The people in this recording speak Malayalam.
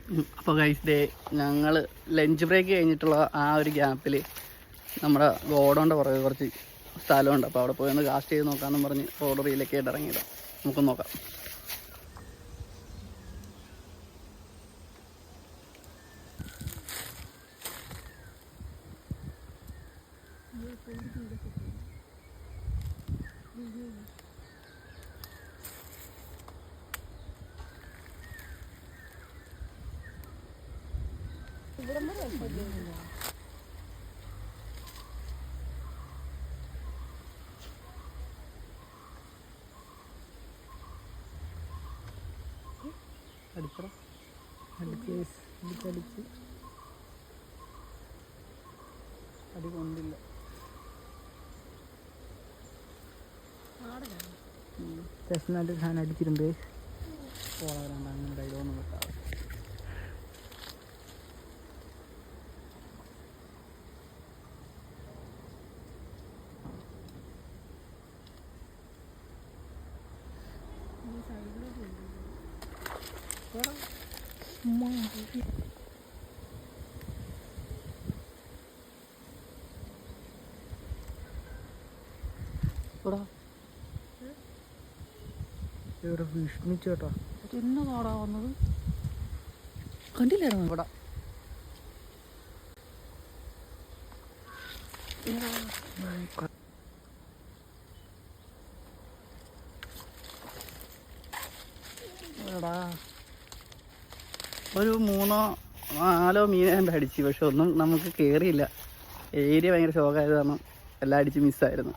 അപ്പോൾ ഗൈസ് ഡേ ഞങ്ങൾ ലഞ്ച് ബ്രേക്ക് കഴിഞ്ഞിട്ടുള്ള ആ ഒരു ഗ്യാപ്പിൽ നമ്മുടെ ഗോഡൗണിൻ്റെ പുറകെ കുറച്ച് സ്ഥലമുണ്ട്. അപ്പോൾ അവിടെ പോയി ഒന്ന് കാസ്റ്റ് ചെയ്ത് നോക്കാമെന്ന് പറഞ്ഞ് റോഡറിയിലൊക്കെ ആയിട്ട് ഇറങ്ങിയതാണ്. നമുക്കൊന്ന് നോക്കാം. അടിപ്പറ അടിച്ച് അടി കൊണ്ടില്ല. ചെസ്നായിട്ട് സാധനം അടിച്ചിട്ടുണ്ട്. പോളവരാണ്ട് അങ്ങനെ ഡയലോഗൊന്നും കിട്ടാതെ ഇവിടെ വിഷ്ണിച്ചേട്ടാ എന്ന കാടാ വന്നത് കണ്ടില്ലായിരുന്നു. ഇവിടെ ഒരു 3-4 മീനെ അടിച്ചു. പക്ഷെ ഒന്നും നമുക്ക് കയറിയില്ല. ഏരിയ ഭയങ്കര ഷോക്കായത് കാരണം എല്ലാം അടിച്ച് മിസ്സായിരുന്നു.